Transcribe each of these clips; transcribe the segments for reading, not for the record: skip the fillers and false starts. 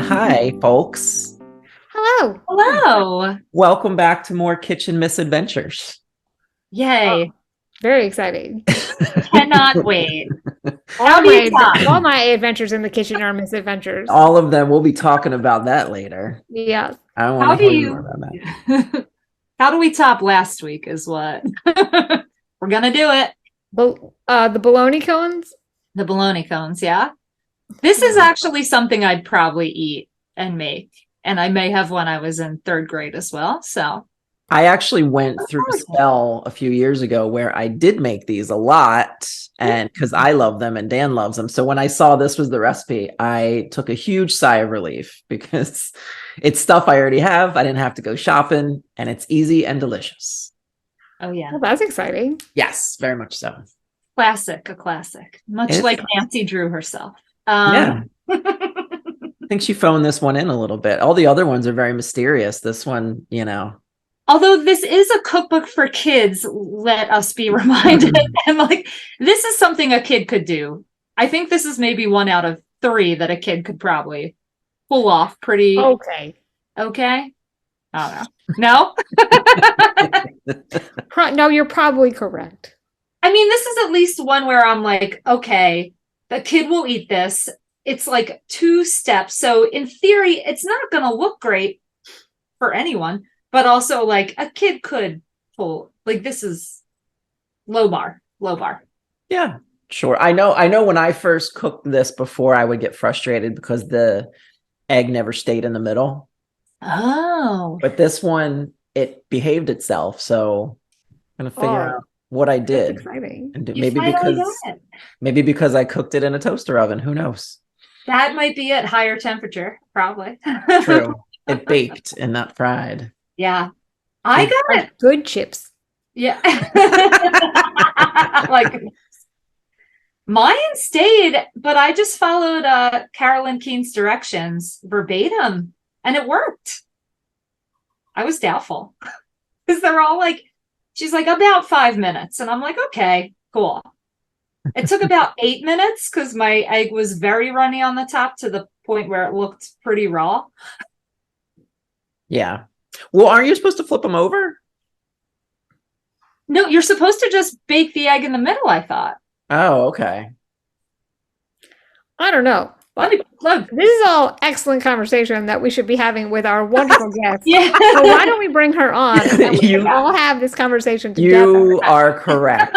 Hi, folks. Hello. Hello. Welcome back to more Kitchen Misadventures. Yay. Very exciting. Cannot wait. All do you my, top? all my adventures in the kitchen are misadventures. All of them. We'll be talking about that later. Yeah. I want How to do hear more about that. you How do we top last week is what we're gonna do it. The bologna cones. The bologna cones, yeah. This is actually something I'd probably eat and make. And I may have when I was in third grade as well. So I actually went through a spell a few years ago where I did make these a lot, and because I love them and Dan loves them. So when I saw this was the recipe, I took a huge sigh of relief because it's stuff I already have. I didn't have to go shopping, and it's easy and delicious. oh yeah. Well, that's exciting. Yes, very much so. A classic. Much It's like nice. Nancy Drew herself. Yeah. I think she phoned this one in a little bit. All the other ones are very mysterious. This one, Although this is a cookbook for kids, let us be reminded. And like, this is something a kid could do. I think this is maybe 1 out of 3 that a kid could probably pull off pretty Okay. okay. I don't know. No? No, you're probably correct. I mean, this is at least one where I'm like, okay, the kid will eat this. It's like 2 steps. So in theory, it's not going to look great for anyone. But also, like, a kid could pull, like, this is low bar. Yeah, sure. I know when I first cooked this before, I would get frustrated because the egg never stayed in the middle. Oh. But this one, it behaved itself. So I'm going to figure out what I That's did. exciting. And You finally got it. maybe because I cooked it in a toaster oven. Who knows? That might be at higher temperature, probably. True. It baked and not fried. Yeah. I got it. Good chips. Yeah. Like, mine stayed, but I just followed Carolyn Keene's directions verbatim, and it worked. I was doubtful because they're all like, she's like, about 5 minutes. And I'm like, okay, cool. It took about 8 minutes because my egg was very runny on the top to the point where it looked pretty raw. Yeah. Well, aren't you supposed to flip them over? No, you're supposed to just bake the egg in the middle, I thought. Oh, okay. I don't know. Look. This is all excellent conversation that we should be having with our wonderful guest. Yeah. So why don't we bring her on and we can all have this conversation together? You are correct.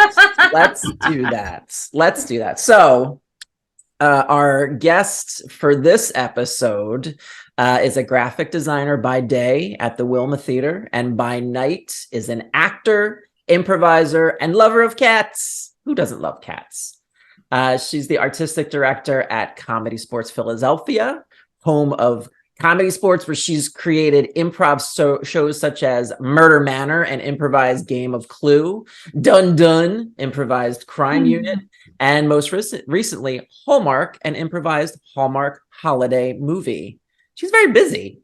Let's do that. So our guest for this episode is a graphic designer by day at the Wilma Theater, and by night is an actor, improviser, and lover of cats. Who doesn't love cats? She's the artistic director at ComedySportz Philadelphia, home of ComedySportz, where she's created improv shows such as Murder Manor and Improvised Game of Clue, Dun Dun, Improvised Crime Unit, and most recently, Hallmark and Improvised Hallmark Holiday Movie. She's very busy.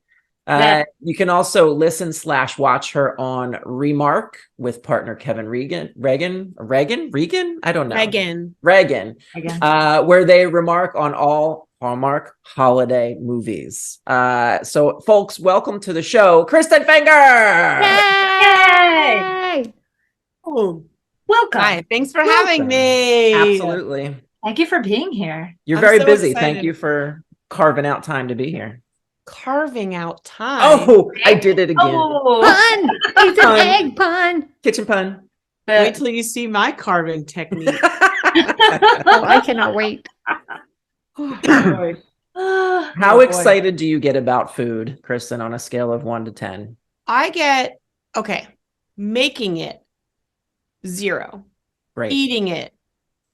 Yeah. You can also listen/watch her on REMARK with partner Kevin Regan. I don't know. Regan. Where they remark on all Hallmark holiday movies. So folks, welcome to the show, Kristin Finger. Yay! Oh, welcome. Hi, thanks for having me. Absolutely. Thank you for being here. You're I'm very so busy. excited. Thank you for carving out time to be here. Carving out time. Oh, I did it again. Oh, Pun! It's an Pun. egg pun. Kitchen pun. Wait till you see my carving technique. Oh, I cannot wait. Oh, boy. How boy. excited do you get about food, Kristin, on a scale of 1 to 10? I get, making it 0. Great. Eating it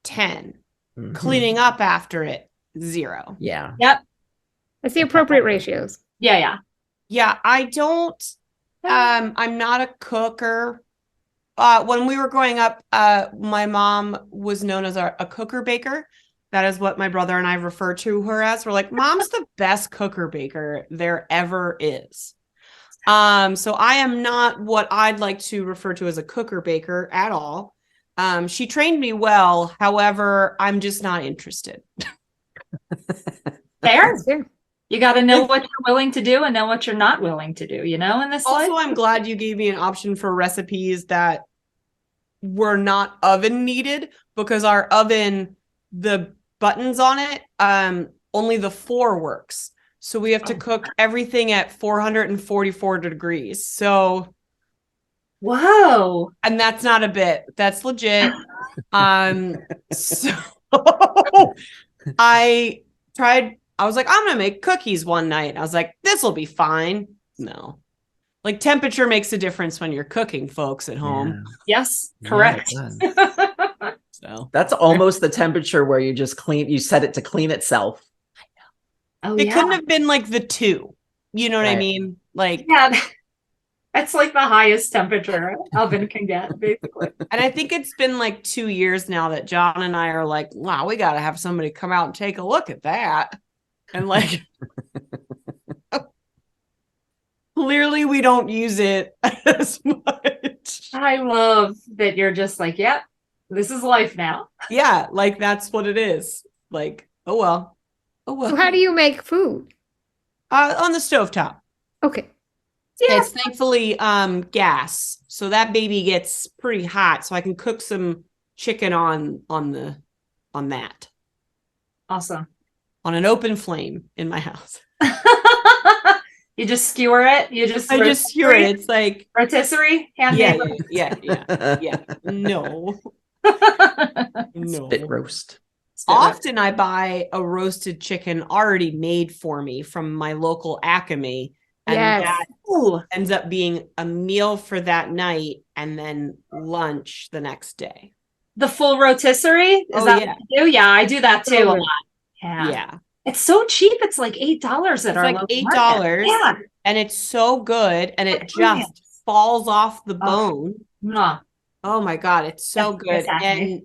10. Mhm. Cleaning up after it 0. Yeah. That's the appropriate ratios. yeah. Yeah, I don't, I'm not a cooker. When we were growing up, my mom was known as a cooker baker. That is what my brother and I refer to her as. We're like, Mom's the best cooker baker there ever is. So I am not what I'd like to refer to as a cooker baker at all. She trained me well. However, I'm just not interested. Fair. That's fair. You got to know what you're willing to do and know what you're not willing to do, you know, in this life. Also, I'm glad you gave me an option for recipes that were not oven needed, because our oven, the buttons on it, only the 4 works. So we have to cook everything at 444 degrees. So, whoa. and that's not a bit. That's legit. So I was like, I'm going to make cookies one night. I was like, this will be fine. No. Like, temperature makes a difference when you're cooking, folks, at home. Yeah. Yes, correct. Yeah, so that's almost the temperature where you just you set it to clean itself. Oh, it couldn't have been like the 2. You know what I mean? Like, yeah, that's like the highest temperature an oven can get, basically. And I think it's been like 2 years now that John and I are like, wow, we got to have somebody come out and take a look at that. And like, clearly we don't use it as much. I love that you're just like, yeah, this is life now. Yeah, like that's what it is. Like, oh well. So how do you make food? On the stovetop. Okay. Yeah. It's thankfully gas, so that baby gets pretty hot, so I can cook some chicken on that. Awesome. On an open flame in my house. You just skewer it. I just skewer it. It's like rotisserie. Yeah. No. No. Spit roast. Often I buy a roasted chicken already made for me from my local Acme. And that ends up being a meal for that night and then lunch the next day. The full rotisserie? Is that what you do? Yeah, I do that too a lot. Yeah. It's so cheap. It's like $8 at our local $8. market. Yeah. And it's so good. And it just falls off the bone. Oh my God. It's so good. And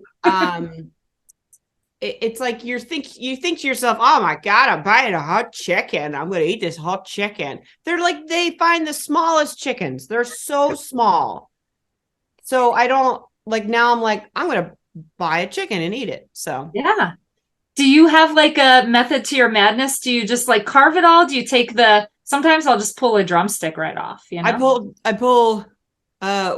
it's like you think to yourself, oh my God, I'm buying a hot chicken. I'm going to eat this hot chicken. They're like, they find the smallest chickens. They're so small. So I don't like, now I'm like, I'm going to buy a chicken and eat it. So yeah. Do you have like a method to your madness? Do you just like carve it all? Do you take sometimes I'll just pull a drumstick right off. You know? I pull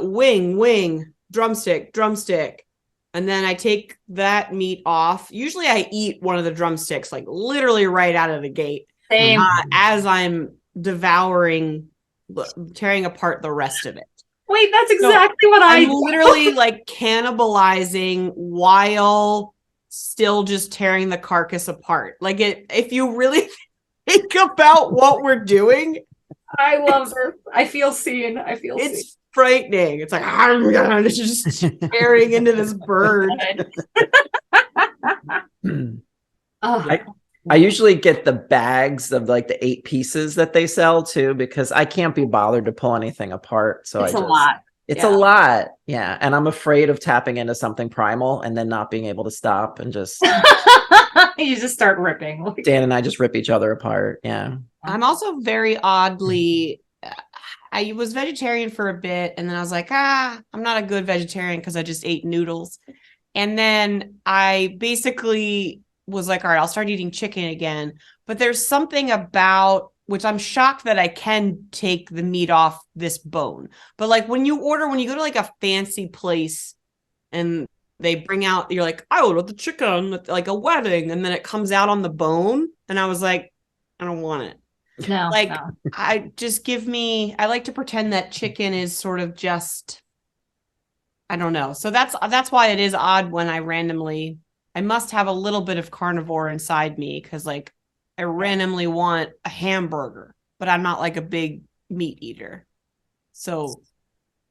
wing, drumstick. And then I take that meat off. Usually I eat one of the drumsticks, like literally right out of the gate. Same. As I'm tearing apart the rest of it. Wait, that's exactly what I do. I'm literally like cannibalizing while still just tearing the carcass apart. Like if you really think about what we're doing. I love this. I feel seen. It's frightening. It's like, I'm just tearing into this bird. I usually get the bags of like the 8 pieces that they sell too, because I can't be bothered to pull anything apart. So it's a lot. It's a lot. Yeah. And I'm afraid of tapping into something primal and then not being able to stop and just you just start ripping. Dan and I just rip each other apart. Yeah. I'm also very oddly I was vegetarian for a bit, and then I was like, I'm not a good vegetarian because I just ate noodles. And then I basically was like, all right, I'll start eating chicken again. But there's something about, which I'm shocked that I can take the meat off this bone. But like when you go to like a fancy place and they bring out, you're like, I ordered the chicken at like a wedding, and then it comes out on the bone. And I was like, I don't want it. No, I like to pretend that chicken is sort of just, I don't know. So that's why it is odd when I must have a little bit of carnivore inside me, because like I randomly want a hamburger, but I'm not like a big meat eater. So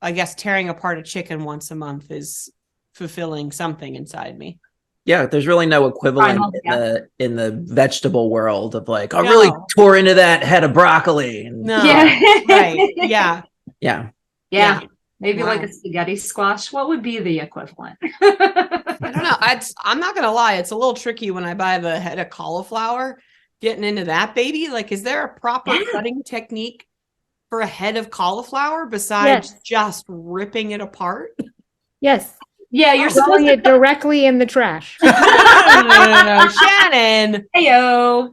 I guess tearing apart a chicken once a month is fulfilling something inside me. Yeah, there's really no equivalent in the vegetable world of like, I really tore into that head of broccoli. No, right? Yeah. Maybe like a spaghetti squash. What would be the equivalent? I don't know. I'm not gonna lie. It's a little tricky when I buy the head of cauliflower. Getting into that baby, like, is there a proper cutting technique for a head of cauliflower besides just ripping it apart? Yes. Yeah, you're throwing it directly in the trash. No, Shannon. Heyo.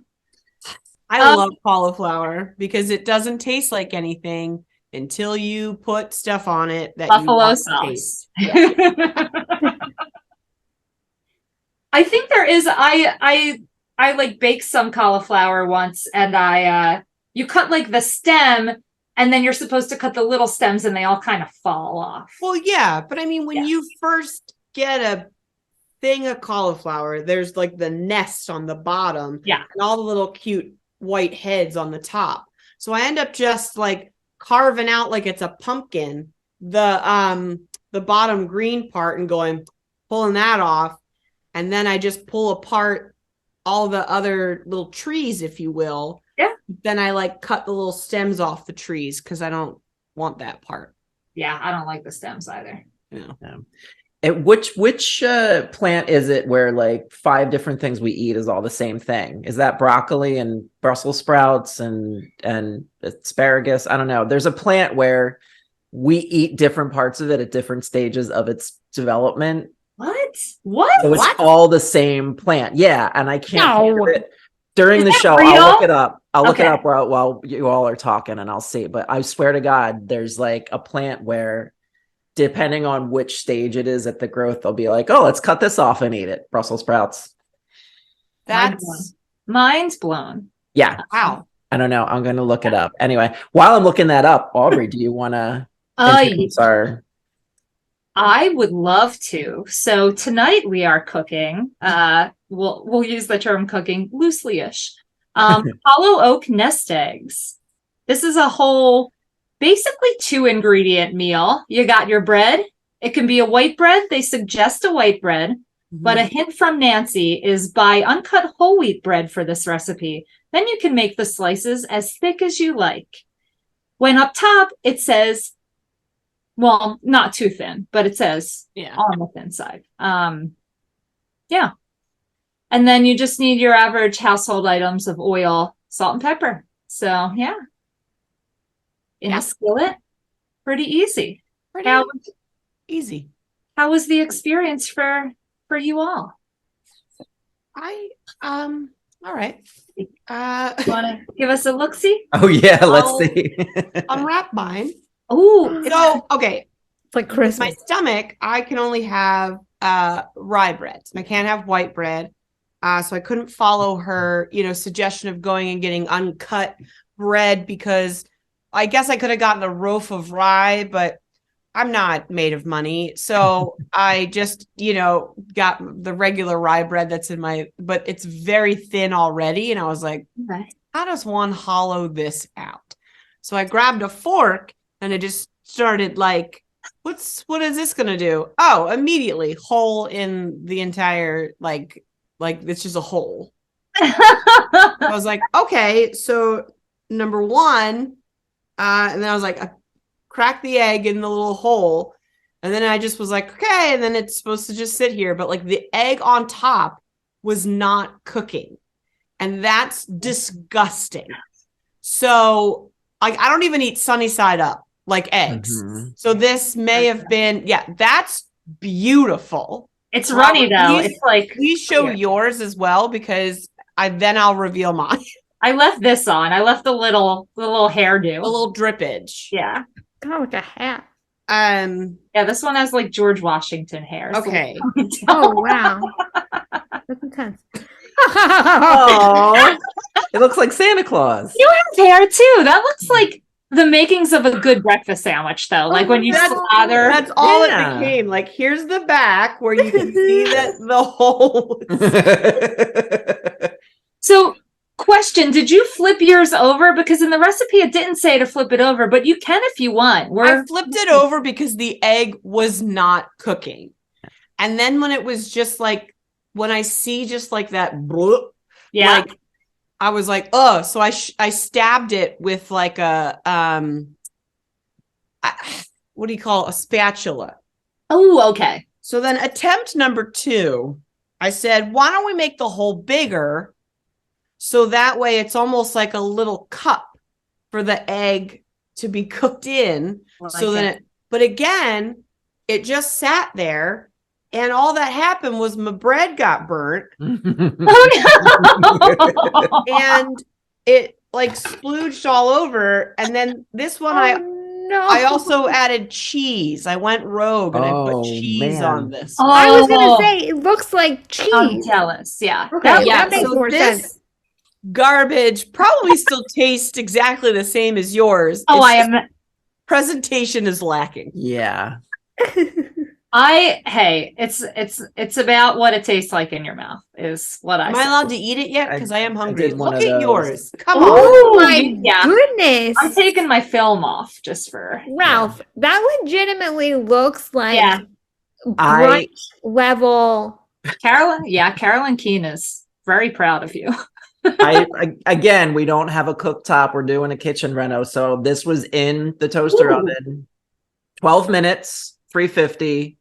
I love cauliflower because it doesn't taste like anything until you put stuff on it that you Buffalo want to sauce. taste. Yeah. I think there is. I like baked some cauliflower once, and you cut like the stem, and then you're supposed to cut the little stems, and they all kind of fall off. Well, yeah, but I mean, when you first get a thing of cauliflower, there's like the nest on the bottom, Yeah, and all the little cute white heads on the top. So I end up just like carving out like it's a pumpkin, the bottom green part, and pulling that off, and then I just pull apart all the other little trees, if you will. Yeah. Then I like cut the little stems off the trees because I don't want that part. yeah. I don't like the stems either. Yeah. And which plant is it where like 5 different things we eat is all the same thing? Is that broccoli and Brussels sprouts and asparagus? I don't know. There's a plant where we eat different parts of it at different stages of its development. What? So it's all the same plant. Yeah, and I can't think of it. During the show, real? I'll look it up. I'll look it Okay. up while you all are talking, and I'll see. But I swear to God, there's like a plant where, depending on which stage it is at the growth, they'll be like, "Oh, let's cut this off and eat it." Brussels sprouts. That's Mind's blown. Yeah, wow. I don't know. I'm going to look it up anyway. While I'm looking that up, Aubrey, do you want to introduce our? I would love to. So tonight we are cooking. We'll use the term cooking loosely-ish. Hollow oak nest eggs. This is a whole, basically 2-ingredient meal. You got your bread. It can be a white bread. They suggest a white bread, but a hint from Nancy is buy uncut whole wheat bread for this recipe. Then you can make the slices as thick as you like. When up top, it says, well, not too thin, but it says on the thin side. Yeah. And then you just need your average household items of oil, salt, and pepper. So, yeah. In a skillet, pretty easy. Easy. How was the experience for you all? All right. Want to give us a look-see? Oh yeah, let's see. Unwrap mine. Oh, So, okay. It's like With Christmas. my stomach, I can only have rye bread. I can't have white bread. So I couldn't follow her, suggestion of going and getting uncut bread because I guess I could have gotten a loaf of rye, but I'm not made of money. So I just, got the regular rye bread that's in but it's very thin already. And I was like, okay. how does one hollow this out? So I grabbed a fork and I just started like, what is this going to do? Oh, immediately hole in the entire, like it's just a hole. I was like, okay, so number one, and then I was like, I cracked the egg in the little hole. And then I just was like, okay. And then it's supposed to just sit here. But like the egg on top was not cooking. And that's disgusting. So like, I don't even eat sunny side up like eggs. So this may have been, that's beautiful. It's runny though. It's like, Please show yours as well because I'll reveal mine. I left this on. I left the little hairdo. A little drippage. Yeah. Oh, like a hat. Yeah, this one has like George Washington hair. so- Okay. Oh, wow. That's intense. Oh, it looks like Santa Claus. You have hair too. That looks like the makings of a good breakfast sandwich, though. Like when you slather. That's all Yeah. it became. Like, here's the back where you can see that the hole. So, question: did you flip yours over? Because in the recipe, it didn't say to flip it over, but you can if you want. I flipped it over because the egg was not cooking. And then when it was just like, when I see just like that, bloop, Yeah. like, I was like, oh, so I stabbed it with like a, what do you call it? A spatula. Oh, okay. So then attempt number 2, I said, why don't we make the hole bigger? So that way it's almost like a little cup for the egg to be cooked in. But again, it just sat there and all that happened was my bread got burnt. Oh, no. And it like splooged all over. And then this one, I also added cheese. I went rogue and I put cheese on this. Oh, I was gonna say it looks like cheese. I'm jealous. Yeah. Okay, yeah. that makes more sense. Garbage probably still tastes exactly the same as yours. Oh, Presentation is lacking. Yeah. It's about what it tastes like in your mouth is what I Am say. I allowed to eat it yet? Because I am hungry. did one Look of at those. yours. Come on. Oh my Yeah. goodness. I'm taking my film off just for Ralph, that legitimately looks like Yeah. brunch level. Carolyn Keene is very proud of you. Again, we don't have a cooktop. We're doing a kitchen reno. So this was in the toaster oven. 12 minutes, 350.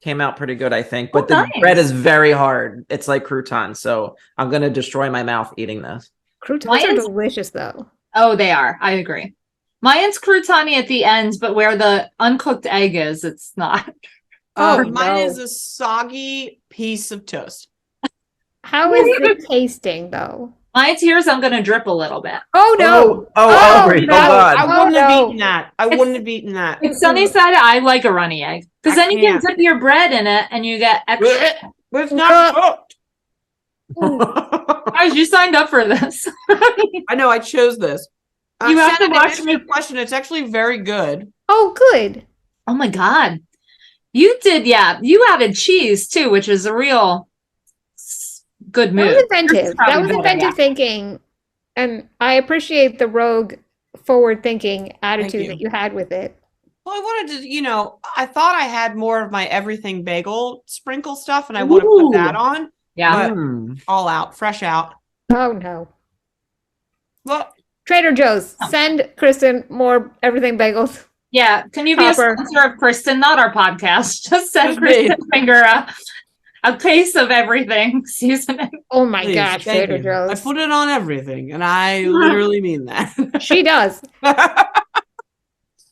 Came out pretty good, I think. But the bread is very hard. It's like croutons. So I'm going to destroy my mouth eating this. Croutons are delicious, though. Oh, they are. I agree. Mine's croutony at the end, but where the uncooked egg is, it's not. Mine is a soggy piece of toast. How is it tasting, though? Mine's here's I'm going to drip a little bit. Oh, no. Aubrey, no. God. I wouldn't have eaten that. I wouldn't have eaten that. It's sunny side. I like a runny egg because then you can dip your bread in it and you get extra. But it's not cooked. Guys, you signed up for this. I know. I chose this. You have to watch me. Question. It's actually very good. Oh, good. Oh my God. You did. Yeah. You added cheese too, which is a real good move. That was inventive. That was inventive thinking. And I appreciate the rogue forward thinking attitude that you had with it. Well, I wanted to, I thought I had more of my everything bagel sprinkle stuff and I want to put that on. Yeah. But all out, fresh out. Oh, no. Well, Trader Joe's, send Kristin more everything bagels. Yeah. Can you be a sponsor of Kristin, not our podcast? Just send Kristin Finger a case of everything seasoning. Oh my gosh, Trader Joe's. I put it on everything, and I literally mean that. She does.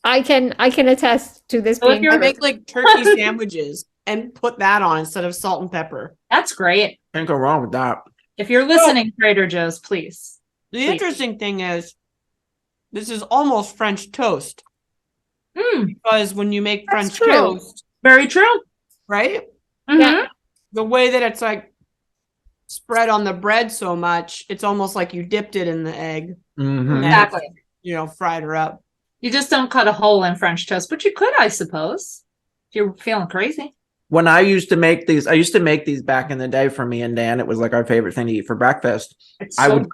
I can attest to this being I make like turkey sandwiches and put that on instead of salt and pepper. That's great. Can't go wrong with that. If you're listening, Trader Joe's, please. The interesting thing is, this is almost French toast. Because when you make French toast, very true, right? Mm-hmm. Yeah. The way that it's like spread on the bread so much, it's almost like you dipped it in the egg. Mm-hmm. Exactly. Fried her up. You just don't cut a hole in French toast, but you could, I suppose, if you're feeling crazy. When I used to make these back in the day for me and Dan. It was like our favorite thing to eat for breakfast. I would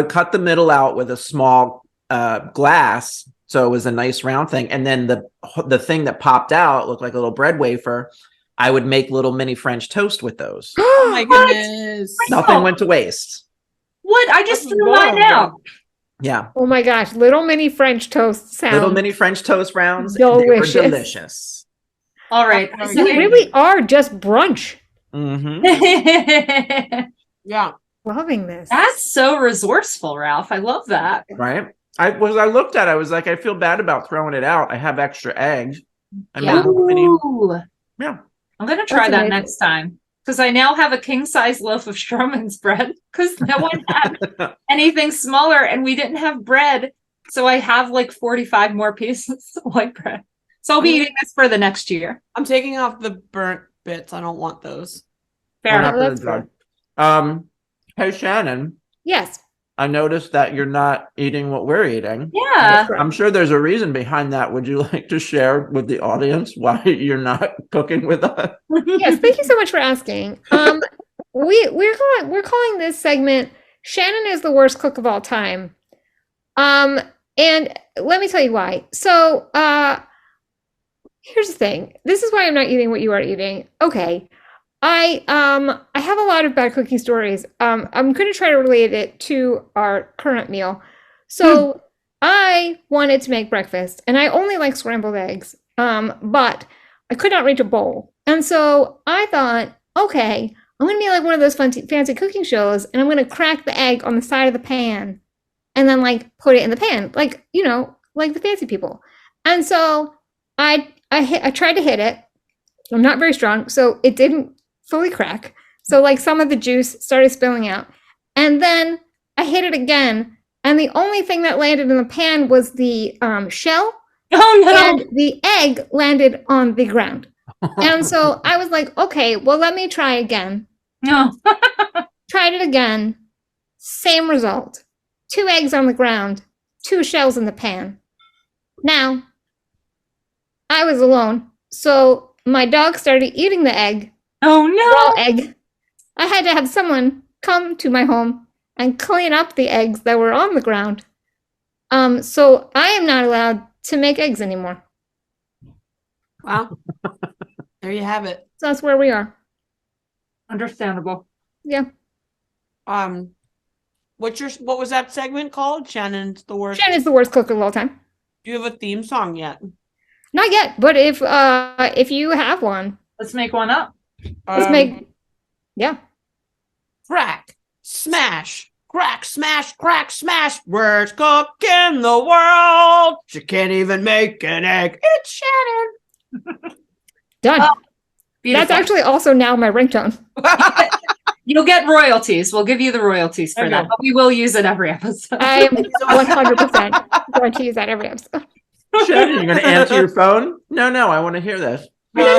cut the middle out with a small glass, so it was a nice round thing, and then the thing that popped out looked like a little bread wafer. I would make little mini French toast with those. Oh my goodness! Nothing went to waste. What? I just threw mine out. Yeah. Oh my gosh, little mini French toast sound. Little mini French toast rounds. Delicious. They were delicious. All right. You really are just brunch. Mm-hmm. Yeah. Loving this. That's so resourceful, Ralph. I love that. Right. I looked at it, I was like, I feel bad about throwing it out. I have extra eggs. Yeah. Yeah. I'm going to try that next time. Because I now have a king-size loaf of Stroman's bread. Because no one had anything smaller. And we didn't have bread. So I have like 45 more pieces of white bread. So I'll be eating this for the next year. I'm taking off the burnt bits. I don't want those. Fair enough. Hey, Shannon. Yes. I noticed that you're not eating what we're eating. Yeah. I'm sure there's a reason behind that. Would you like to share with the audience why you're not cooking with us? Yes, thank you so much for asking. We're calling this segment Shannon is the worst cook of all time. And let me tell you why. So here's the thing. This is why I'm not eating what you are eating. Okay. I have a lot of bad cooking stories. I'm going to try to relate it to our current meal. So I wanted to make breakfast and I only like scrambled eggs. But I could not reach a bowl. And so I thought, okay, I'm going to be like one of those fancy cooking shows and I'm going to crack the egg on the side of the pan and then like put it in the pan, like, like the fancy people. And so I tried to hit it. I'm not very strong, so it didn't fully crack. So like some of the juice started spilling out. And then I hit it again and the only thing that landed in the pan was the shell, Oh no. and the egg landed on the ground. And so I was like, okay, well, let me try again. No. Tried it again. Same result. 2 eggs on the ground, 2 shells in the pan. Now, I was alone, so my dog started eating the egg, Oh raw no. egg. I had to have someone come to my home and clean up the eggs that were on the ground. So I am not allowed to make eggs anymore. Wow. There you have it. So that's where we are. Understandable. Yeah. What was that segment called? Shannon's the worst. Shannon's the worst cook of all time. Do you have a theme song yet? Not yet, but if you have one, Let's make one up. let's make. Yeah. Crack, smash, crack, smash, crack, smash. Worst cook in the world. She can't even make an egg. It's Shannon. Done. Oh, beautiful. That's actually also now my ringtone. You'll get royalties. We'll give you the royalties for Okay. that. But we will use it every episode. I am 100% going to use that every episode. Shannon, you're going to answer your phone? No, I want to hear this. No.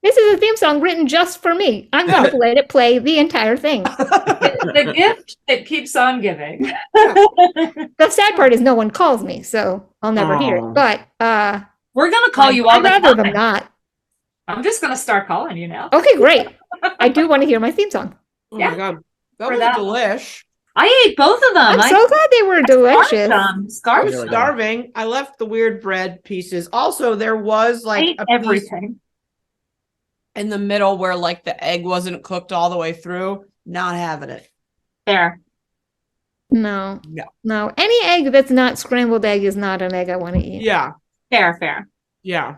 This is a theme song written just for me. I'm going to let it play the entire thing. The gift that keeps on giving. The sad part is no one calls me, so I'll never hear it. Aw. We're But going to call you all I'd the rather them time. not. I'm just going to start calling you now. Okay, great. I do want to hear my theme song. Oh Yeah. my god. That For was that. delish. I ate both of them. I'm I so glad they were delicious. I Scarf was Really good. starving. I left the weird bread pieces. Also, there was I like ate a piece everything. in the middle where like the egg wasn't cooked all the way through. Not having it. There. No. No. No. Any egg that's not scrambled egg is not an egg I want to eat. Yeah. Fair. Yeah.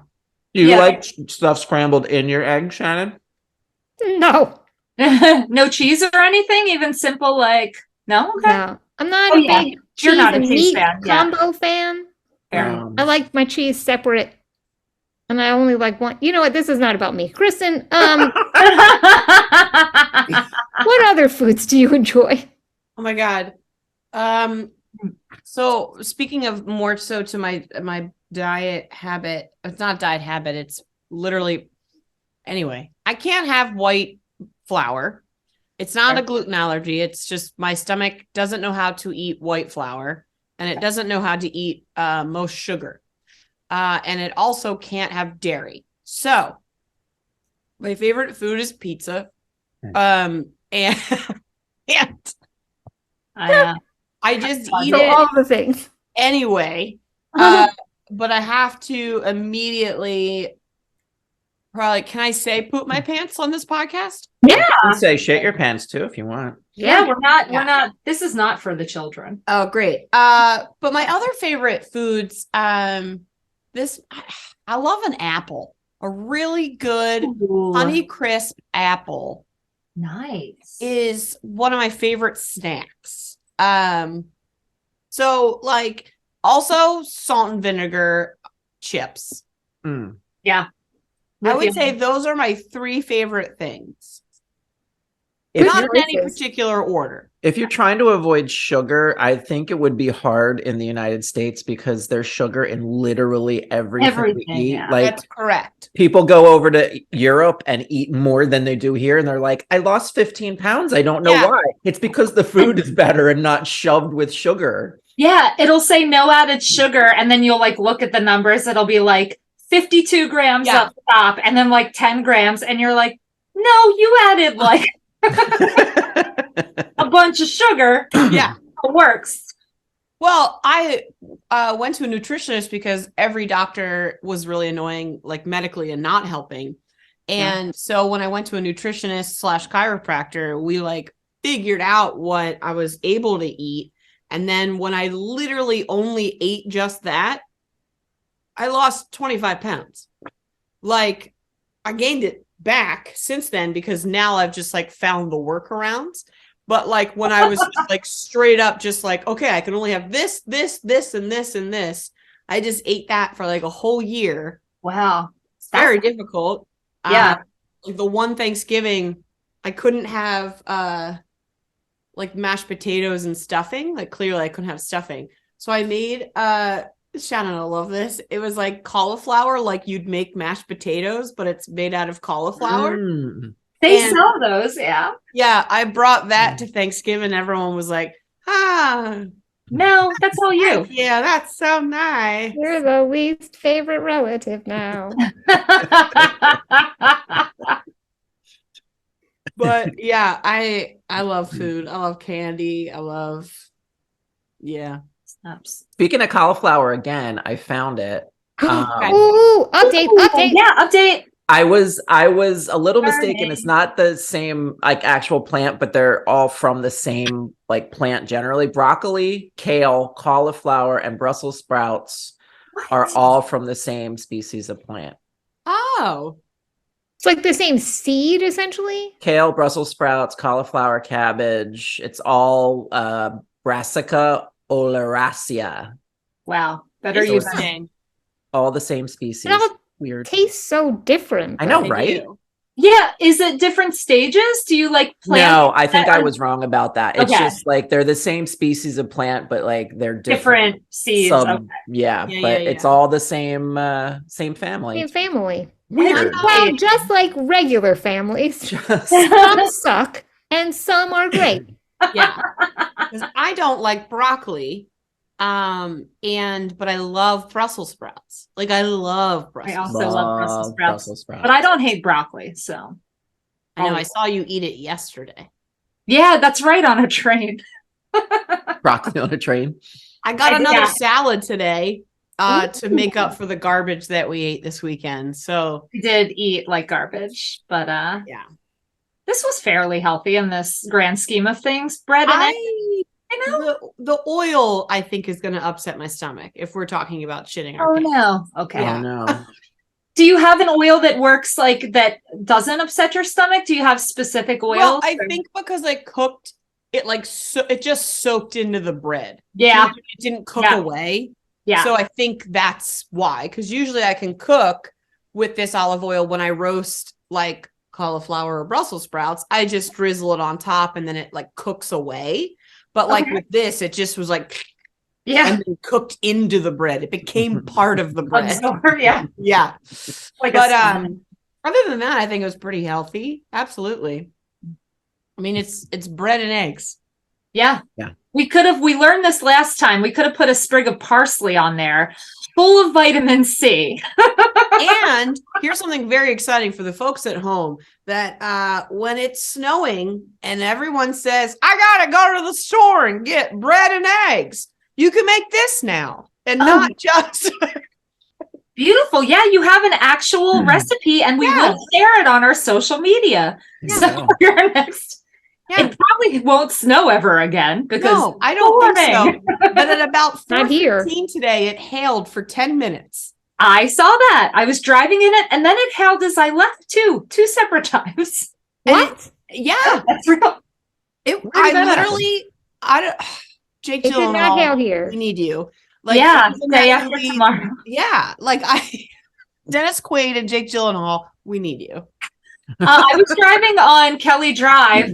Do you Yeah. like stuff scrambled in your egg, Shannon? No. No cheese or anything? Even simple like, no? Okay. No. I'm not Oh, a yeah. big You're cheese not a and cheese meat fan, yeah. combo fan. Fair. I like my cheese separate. And I only like one. You know what? This is not about me. Kristen, what other foods do you enjoy? Oh my god. So speaking of more so to my diet habit, it's not diet habit, it's literally anyway, I can't have white flour. It's not a gluten allergy. It's just my stomach doesn't know how to eat white flour, and it doesn't know how to eat most sugar. And it also can't have dairy. So my favorite food is pizza. And I just eat So it all the things. anyway. But I have to immediately probably, can I say poop my pants on this podcast? You can say shit your pants too if you want. Yeah, we're not, Yeah. this is not for the children. Oh, great. But my other favorite foods, I love an apple, a really good Honey Crisp apple Nice. is one of my favorite snacks. So like also salt and vinegar chips. Mm. Yeah. I With would you. say those are my 3 favorite things. If Not you're, in any choices. particular order. if you're trying to avoid sugar, I think it would be hard in the United States because there's sugar in literally everything we Everything, eat. yeah. Like That's correct. people go over to Europe and eat more than they do here, and they're like, I lost 15 pounds. I don't know Yeah. why. It's because the food is better and not shoved with sugar. Yeah, it'll say no added sugar, and then you'll like look at the numbers. It'll be like 52 grams Yeah. up top, and then like 10 grams, and you're like, no, you added like a bunch of sugar. Yeah. It works. Well, I went to a nutritionist because every doctor was really annoying, like medically and not helping. And so when I went to a nutritionist / chiropractor, we like figured out what I was able to eat. And then when I literally only ate just that, I lost 25 pounds. Like I gained it back since then because now I've just like found the workarounds. But like when I was just, like straight up, just like, okay, I can only have this, and this, and this. I just ate that for like a whole year. Wow. It's very difficult. Yeah. Like the one Thanksgiving, I couldn't have like mashed potatoes and stuffing. Like clearly I couldn't have stuffing. So I made Shannon will love this. It was like cauliflower, like you'd make mashed potatoes, but it's made out of cauliflower. They And- sell those, yeah. Yeah, I brought that to Thanksgiving. Everyone was like, No, that's all you. yeah, that's so nice. You're the least favorite relative now. But yeah, I love food. I love candy. I love Speaking of cauliflower again, I found it. Ooh, update. Yeah, update. I was a little mistaken. Darn. It's not the same like actual plant, but they're all from the same like plant generally. Broccoli, kale, cauliflower, and Brussels sprouts are all from the same species of plant. Oh. It's like the same seed, essentially. Kale, Brussels sprouts, cauliflower, cabbage. It's all Brassica oleracea. Wow. Better use Interesting. All the same species. It all Weird. tastes so different. I know, though. right? Yeah, is it different stages? Do you like plant? No, I think I was wrong about that. It's Okay. just like they're the same species of plant, but like they're different seeds? Okay. Yeah, Yeah, but yeah, it's yeah. all the same same family. Same family. Weird. Well, just like regular families, Just- some suck and some are great. Yeah. 'Cause I don't like broccoli. But I love Brussels sprouts. Like I love Brussels I also sprouts. love Brussels sprouts. Brussels sprouts. But I don't hate broccoli, so. I know I saw you eat it yesterday. Yeah, that's right, on a train. broccoli on a train. I got I did another that. salad today to make up for the garbage that we ate this weekend. So We did eat like garbage, but yeah. this was fairly healthy in this grand scheme of things. Bread and eggs. I know. The oil I think is going to upset my stomach if we're talking about shitting our Oh pants. no. Okay. Yeah. Oh no. Do you have an oil that works like that doesn't upset your stomach? Do you have specific oils? Well, I think because I cooked it like it just soaked into the bread. Yeah. It didn't cook Yeah. away. Yeah. So I think that's why. Because usually I can cook with this olive oil when I roast like cauliflower or Brussels sprouts. I just drizzle it on top and then it like cooks away. But like Okay. with this, it just was like yeah. and then cooked into the bread. It became part of the bread. Absorb, yeah. Yeah. Like But a other than that, I think it was pretty healthy. Absolutely. I mean, it's bread and eggs. yeah. Yeah. We learned this last time. We could have put a sprig of parsley on there, full of vitamin C. And here's something very exciting for the folks at home that when it's snowing and everyone says, I gotta go to the store and get bread and eggs, you can make this now and not just Beautiful. Yeah, you have an actual recipe and we will share it on our social media. Yeah. So for your next Yeah. it probably won't snow ever again because No, I don't think boring. so. But at about Not here. 4:15 today, it hailed for 10 minutes. I saw that. I was driving in it and then it hailed as I left too, two separate times. What? Yeah. That's real. It, did I that literally, I don't, Jake It did not hail Gyllenhaal, here. we need you. Yeah, it was in day that after movie- tomorrow. Yeah, Dennis Quaid and Jake Gyllenhaal, we need you. I was driving on Kelly Drive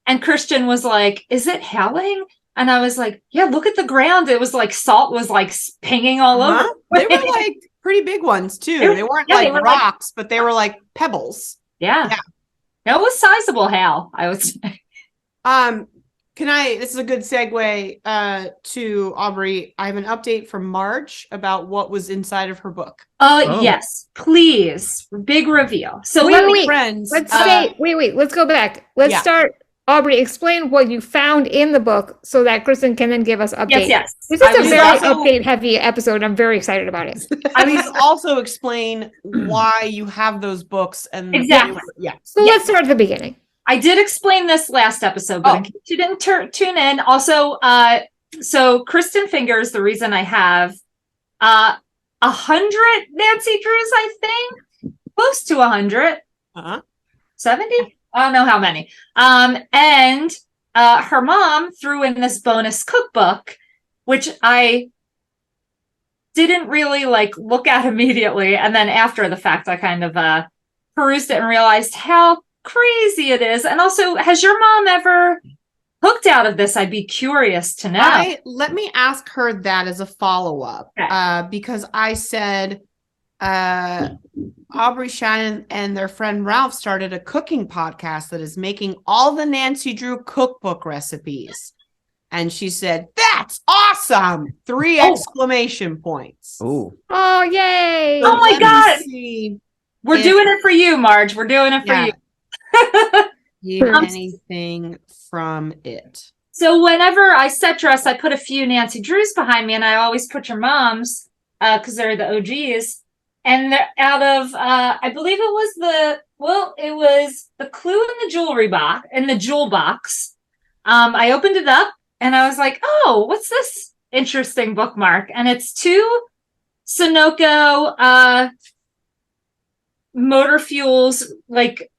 and Christian was like, is it hailing? And I was like, yeah, look at the ground. It was like salt was like pinging all over. Huh? They were like pretty big ones too. They were- They weren't yeah, like they were like- rocks, but they were like pebbles. Yeah. Yeah. That was sizable hail, I would say. This is a good segue to Aubrey. I have an update from Marge about what was inside of her book. Oh. Yes, please. Big reveal. So Wait, let me- wait. Friends. Let's wait. Let's go back. Let's Yeah. start. Aubrey, explain what you found in the book so that Kristen can then give us updates. Yes. This is I a was very also- update-heavy episode. I'm very excited about it. I mean, also explain why you have those books and Exactly. Yeah. So Yes. let's start at the beginning. I did explain this last episode, but in case you didn't tune in, also, so Kristin Finger is the reason I have 100 Nancy Drews, I think, close to 100, Uh-huh. 70. I don't know how many. And her mom threw in this bonus cookbook, which I didn't really like look at immediately, and then after the fact, I kind of perused it and realized how crazy it is. And also, has your mom ever hooked out of this, I'd be curious to know. Let me ask her that as a follow-up. Okay. Because I said Aubrey, Shannon, and their friend Ralph started a cooking podcast that is making all the Nancy Drew cookbook recipes. And she said, "That's awesome!" 3 exclamation points. Ooh. Oh, yay. Oh my God. We're if- doing it for you, Marge. We're doing it for you. Need anything from it. So whenever I set dress, I put a few Nancy Drews behind me, and I always put your moms because they're the OGs. And they're out of, I believe it was the Clue in the jewelry box, in the jewel box. I opened it up and I was like, oh, what's this interesting bookmark? And it's 2 Sunoco motor fuels, like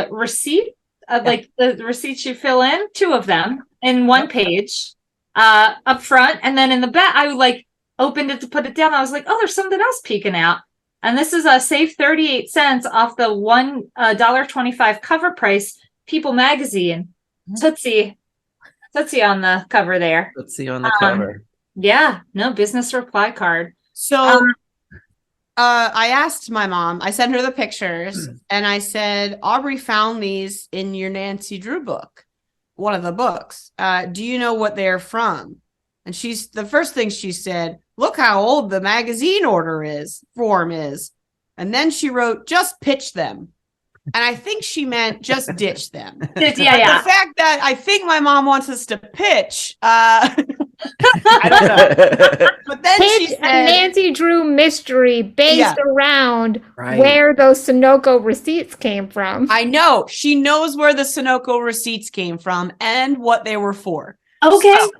receipt, like the receipts you fill in, 2 of them in 1 page up front. And then in the back, I like opened it to put it down. I was like, oh, there's something else peeking out. And this is a save 38 cents off the $1.25 cover price, People magazine. Tootsie on the cover there. Tootsie on the cover. Yeah, no business reply card. So I asked my mom, I sent her the pictures, and I said, Aubrey found these in your Nancy Drew book, one of the books. Do you know what they're from? And the first thing she said, look how old the magazine form is. And then she wrote, just pitch them. And I think she meant just ditch them. Yeah. The fact that I think my mom wants us to pitch, I don't know. But then she said, a Nancy Drew mystery based around where those Sunoco receipts came from. I know. She knows where the Sunoco receipts came from and what they were for. Okay. So,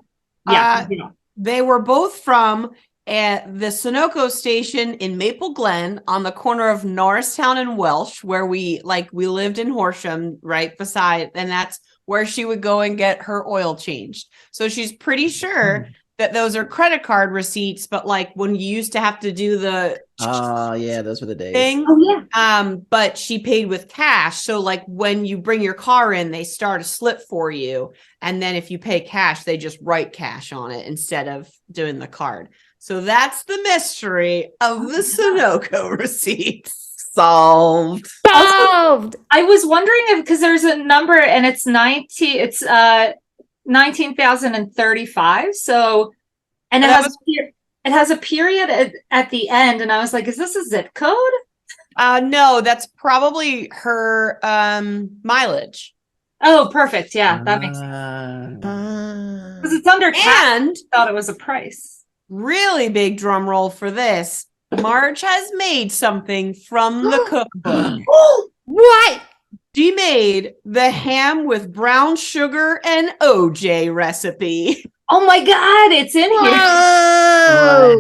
they were both from the Sunoco station in Maple Glen on the corner of Norristown and Welsh, where we lived in Horsham right beside, and that's where she would go and get her oil changed. So she's pretty sure that those are credit card receipts, but like when you used to have to do the those were the days thing. Oh yeah. But she paid with cash. So like when you bring your car in, they start a slip for you. And then if you pay cash, they just write cash on it instead of doing the card. So that's the mystery of the Sunoco receipts. Solved. Also, I was wondering if, because there's a number and it's 19,035. So, and it has a period at the end. And I was like, is this a zip code? No, that's probably her mileage. Oh, perfect. Yeah, that makes sense. Because it's under cash. And I thought it was a price. Really big drum roll for this. Marge has made something from the cookbook. What? She made the ham with brown sugar and OJ recipe. Oh my God, it's in here. Right.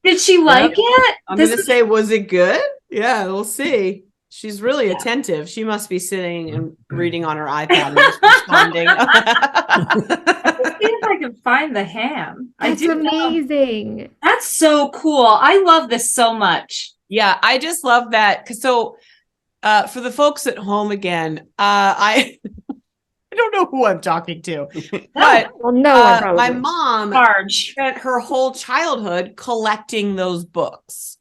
Did she like it? I'm going to say, was it good? Yeah, we'll see. She's really attentive. She must be sitting and reading on her iPad and just responding. Let's see if I can find the ham. That's amazing. That's so cool. I love this so much. Yeah, I just love that. For the folks at home again, I don't know who I'm talking to, but my mom spent her whole childhood collecting those books.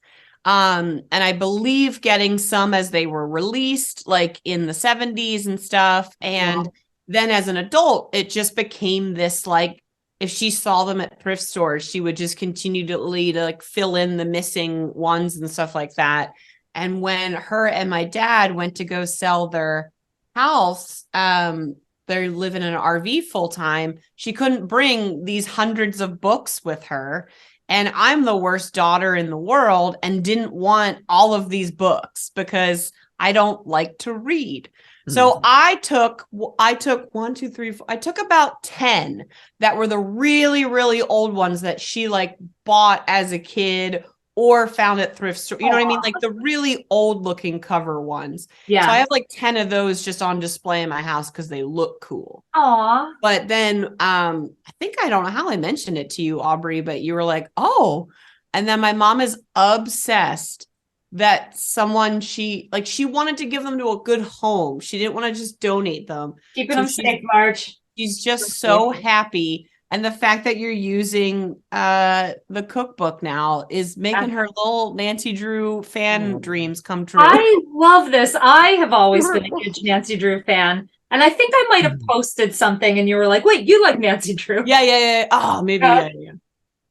And I believe getting some as they were released, like in the 70s and stuff. And then as an adult, it just became this, like, if she saw them at thrift stores, she would just continue to like fill in the missing ones and stuff like that. And when her and my dad went to go sell their house, they live in an RV full time. She couldn't bring these hundreds of books with her. And I'm the worst daughter in the world and didn't want all of these books because I don't like to read. So I took 1, 2, 3, 4. I took about 10 that were the really, really old ones that she like bought as a kid or found at thrift store. You know what I mean? Like the really old looking cover ones. Yeah. So I have like 10 of those just on display in my house because they look cool. Aw. But then I think, I don't know how I mentioned it to you, Aubrey, but you were like, oh. And then my mom is obsessed that someone she wanted to give them to a good home. She didn't want to just donate them. Keeping them safe, Marge. She's just so happy. And the fact that you're using the cookbook now is making her little Nancy Drew fan dreams come true. I love this. I have always been a huge Nancy Drew fan. And I think I might have posted something and you were like, wait, you like Nancy Drew? Yeah. Oh, maybe. Yeah.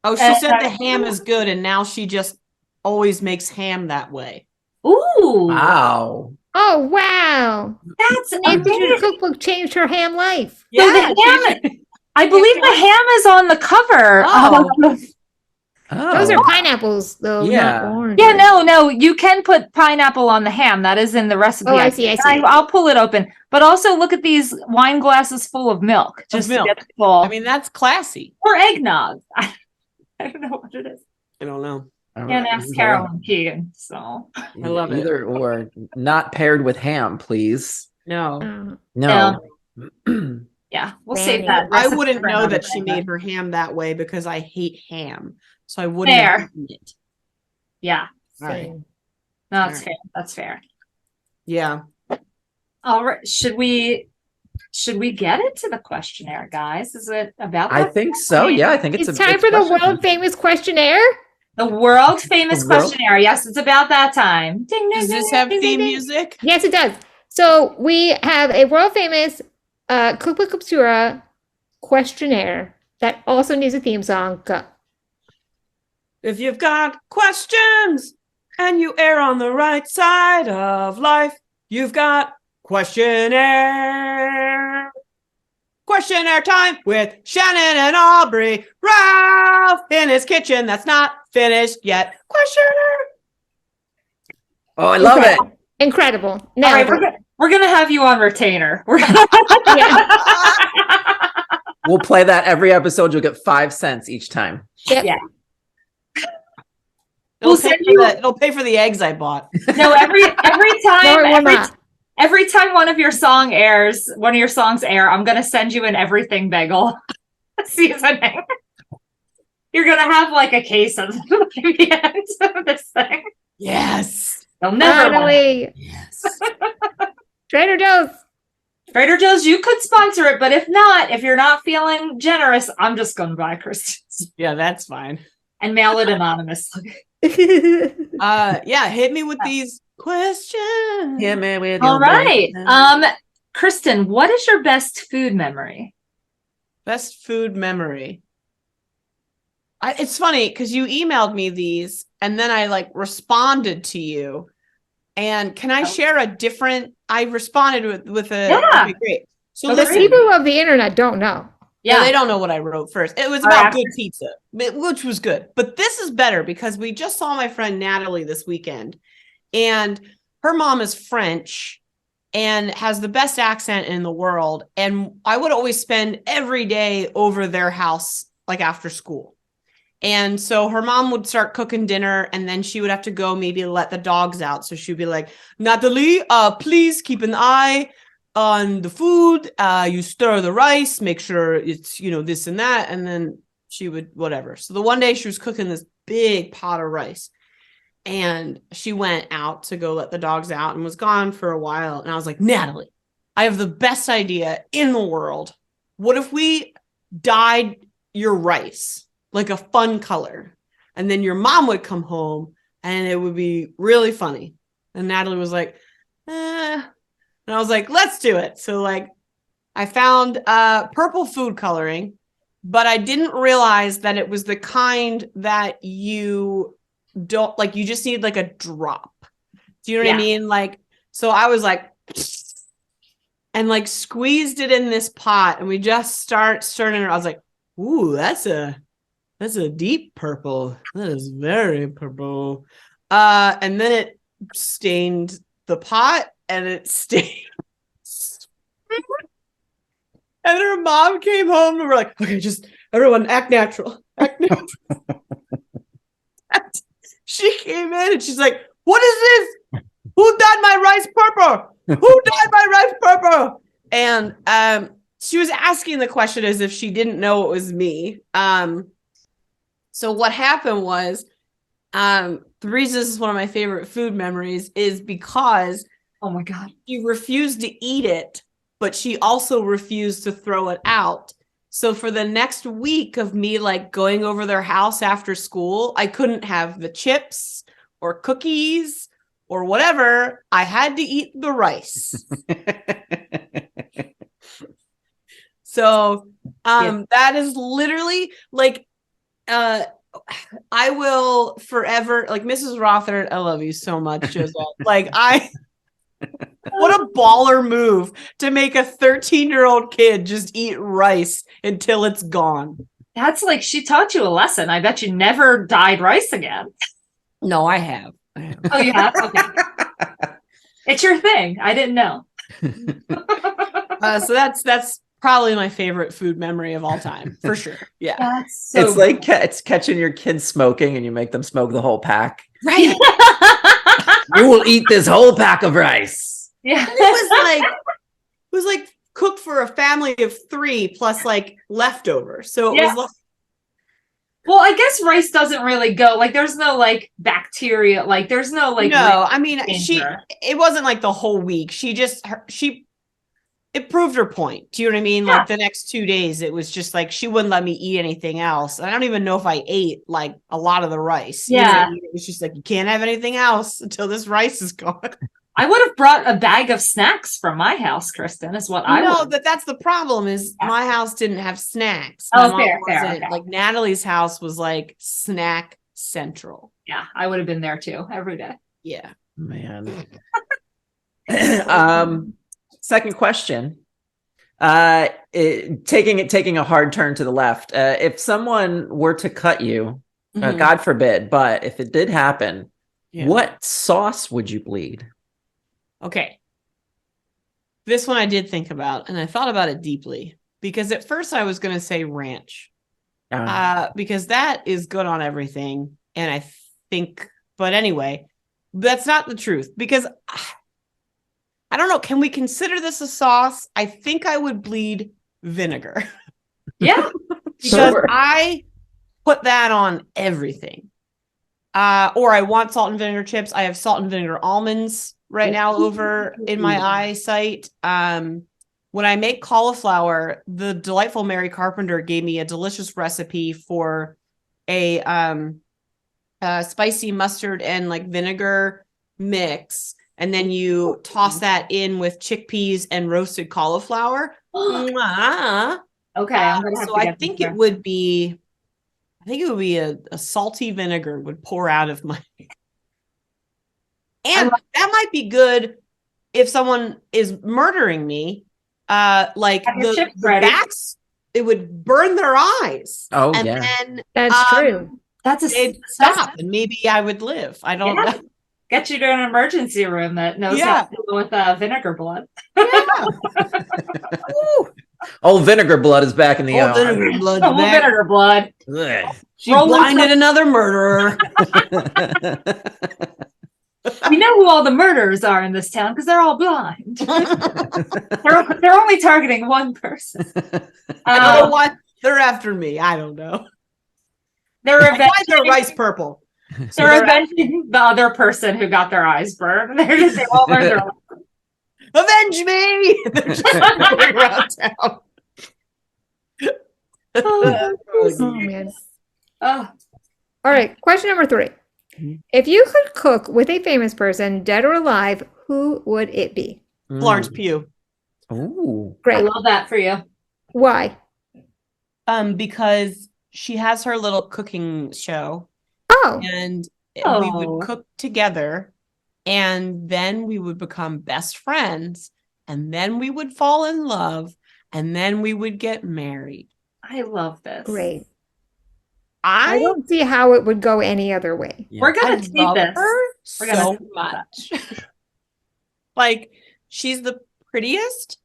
Oh, she said the ham is good. And now she just always makes ham that way. Ooh. Wow. Oh, wow. That's Nancy Drew's amazing. cookbook changed her ham life. So the ham, I believe the ham is on the cover. Oh. Those are pineapples, though, Yeah. not orange. Yeah, no, you can put pineapple on the ham. That is in the recipe. Oh, I see. I'll pull it open. But also look at these wine glasses full of milk. Just milk. to get full. I mean, that's classy. Or eggnog. I don't know what it is. I don't know. Can't ask Carolyn Keegan. So I love it. Either or, not paired with ham, please. No. Oh. No. yeah, we'll Dang save it. that. I recipe wouldn't for know another that she day, made but- her ham that way because I hate ham. So I wouldn't Fair. have eaten it. Yeah, All right. Same. no, that's Fair. fair. That's fair. Yeah. All right, should we get into the questionnaire, guys? Is it about I that? think so. Yeah, I think it's It's time for the world famous questionnaire. The world famous The world- questionnaire. Yes, it's about that time. Ding, ding, Does ding, this have ding, ding, theme ding. music? Yes, it does. So we have a world famous Cookbook Obscura questionnaire that also needs a theme song. Go. If you've got questions and you err on the right side of life, you've got questionnaire. Questionnaire time with Shannon and Aubrey. Ralph in his kitchen that's not finished yet. Questionnaire. Oh, I love it. Incredible. All Now, right, we're gonna have you on retainer. We'll play that every episode. You'll get 5 cents each time. yep. Yeah. It'll pay for the eggs I bought. No, every No, we're time, not. every time one of your songs air, I'm gonna send you an everything bagel seasoning. You're gonna have like a case of them at the end of this thing. Yes. They'll never know. Finally. Yes. Trader Joe's. Trader Joe's, you could sponsor it, but if not, if you're not feeling generous, I'm just gonna buy Kristin's Yeah, that's fine. and mail it anonymously. Yeah, hit me with these questions. Yeah, man. All right. Kristin, what is your best food memory? Best food memory. It's funny because you emailed me these and then I like responded to you. And can I share a different? I responded with a. Yeah. Okay, great. So The listen, people of the internet don't know. yeah, they don't know what I wrote first. It was All about right. good pizza, which was good. But this is better because we just saw my friend Natalie this weekend, and her mom is French and has the best accent in the world. And I would always spend every day over their house, like after school. And so her mom would start cooking dinner and then she would have to go maybe let the dogs out. So she'd be like, Natalie, please keep an eye on the food. You stir the rice, make sure it's, this and that. And then she would whatever. So the one day she was cooking this big pot of rice and she went out to go let the dogs out and was gone for a while. And I was like, Natalie, I have the best idea in the world. What if we dyed your rice like a fun color? And then your mom would come home and it would be really funny. And Natalie was like, And I was like, let's do it. So like I found purple food coloring, but I didn't realize that it was the kind that you don't like, you just need like a drop. Do you know what I mean? Like, so I was like, and like squeezed it in this pot and we just start stirring it. I was like, ooh, that's a deep purple. That is very purple. And then it stained the pot and it stained. And her mom came home and we're like, okay, just everyone act natural. Act natural. She came in and she's like, what is this? Who dyed my rice purple? Who dyed my rice purple? And she was asking the question as if she didn't know it was me. So what happened was, the reason this is one of my favorite food memories is because Oh my God. she refused to eat it but she also refused to throw it out. So for the next week of me like going over their house after school, I couldn't have the chips or cookies or whatever. I had to eat the rice. So that is literally like I will forever, like, Mrs. Rothert, I love you so much, Josette. Like, what a baller move to make a 13-year-old kid just eat rice until it's gone. That's like, she taught you a lesson. I bet you never dyed rice again. No, I have. Oh, you have? Okay. It's your thing. I didn't know. So that's probably my favorite food memory of all time, for sure. Yeah. That's so It's like it's catching your kids smoking and you make them smoke the whole pack. Right. You will eat this whole pack of rice. Yeah. And it was like cooked for a family of 3 plus like leftovers. So it was like, well, I guess rice doesn't really go, like, there's no like bacteria, like there's no like no, I mean, danger. it wasn't like the whole week. It proved her point. Do you know what I mean? Yeah. Like the next 2 days, it was just like, she wouldn't let me eat anything else. And I don't even know if I ate like a lot of the rice. You know what I mean? It was just like, you can't have anything else until this rice is gone. I would have brought a bag of snacks from my house, Kristen, is what I know would. that that's the problem is my house didn't have snacks. Oh, My mom fair. wasn't. Okay. Like Natalie's house was like snack central. Yeah, I would have been there too every day. Yeah. Man. Second question. Taking a hard turn to the left. If someone were to cut you, Mhm. God forbid, but if it did happen, Yeah. what sauce would you bleed? Okay. This one I did think about, and I thought about it deeply because at first I was going to say ranch, because that is good on everything. And I think, but anyway, that's not the truth because I don't know. Can we consider this a sauce? I think I would bleed vinegar. Yeah. Because Sure. I put that on everything. Or I want salt and vinegar chips. I have salt and vinegar almonds right now over in my eyesight. When I make cauliflower, the delightful Mary Carpenter gave me a delicious recipe for a spicy mustard and like vinegar mix. And then you toss that in with chickpeas and roasted cauliflower. Mwah. Okay. I'm gonna have So to I get think this it would be a salty vinegar would pour out of my. And that might be good if someone is murdering me. Like Have your the chips ready. bats, it would burn their eyes. Oh, and yeah. then That's true. That's they'd stop and maybe I would live. I don't know. Get you to an emergency room that knows how to deal with vinegar blood. Ooh. Old vinegar blood is back in the Oh, arm. vinegar blood. Oh, vinegar blood. Ugh. She blinded another murderer. We know who all the murderers are in this town because they're all blind. they're only targeting one person. I don't know why they're after me. I don't know. They're Why avenging, their rice purple? they're avenging the other person who got their eyes burned. They're just they all learned their Avenge me! They're just going around town. Oh, man. Oh, All right. Question number 3. If you could cook with a famous person, dead or alive, who would it be? Florence Pugh. Ooh. I Great. love that for you. Why? Because she has her little cooking show Oh, and we Oh. would cook together and then we would become best friends and then we would fall in love and then we would get married. I love this. great. I I don't see how it would go any other way. Yeah. We're gonna see love this. her We're gonna so see much. Like she's the prettiest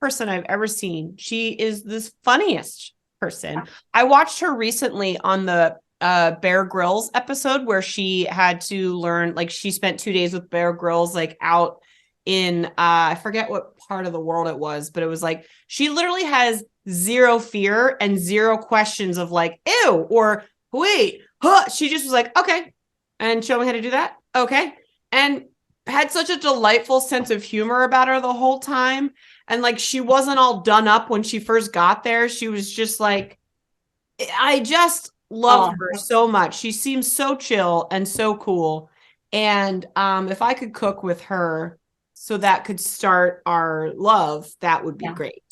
person I've ever seen. She is the funniest person. I watched her recently on the Bear Grylls episode where she had to learn, like she spent 2 days with Bear Grylls, like out in I forget what part of the world it was, but it was like she literally has zero fear and zero questions of like, ew, or wait, huh. She just was like, okay, and show me how to do that. Okay. And had such a delightful sense of humor about her the whole time. And like, she wasn't all done up when she first got there. She was just like, I just love her so much. She seems so chill and so cool. And if I could cook with her so that could start our love, that would be great.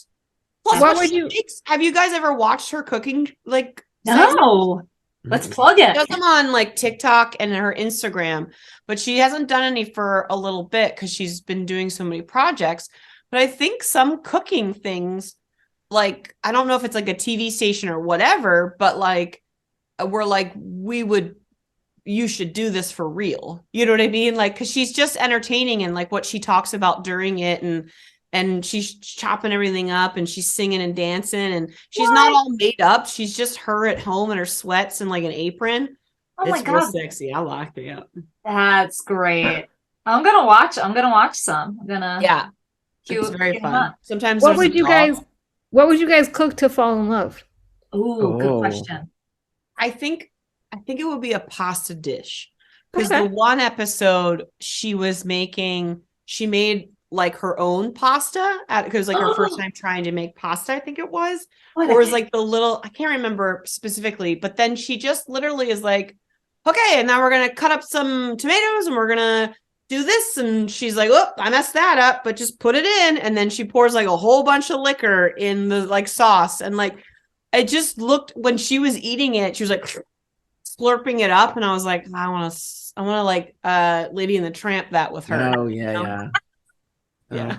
Plus, What would you have you guys ever watched her cooking? Like, No. Let's plug it. she does them on like TikTok and her Instagram, but she hasn't done any for a little bit because she's been doing so many projects. But I think some cooking things, like, I don't know if it's like a TV station or whatever, but like, we're like, you should do this for real. You know what I mean? Like, because she's just entertaining and like what she talks about during it, and she's chopping everything up and she's singing and dancing, and she's not all made up. She's just her at home in her sweats and like an apron. Oh my It's real God. sexy. I like it. That's great. I'm gonna watch some. I'm gonna It's very fun. up. Sometimes what there's would a you dog. guys cook to fall in love? Ooh, good question. I think it would be a pasta dish, because Okay. the one episode she made like her own pasta because like her first time trying to make pasta, I think it was, or it was like the little, I can't remember specifically, but then she just literally is like, okay, and now we're gonna cut up some tomatoes and we're gonna do this, and she's like, oh, I messed that up, but just put it in, and then she pours like a whole bunch of liquor in the like sauce, and like it just looked, when she was eating it, she was like slurping it up, and I was like, I want to like Lady and the Tramp that with her. Oh yeah. Yeah.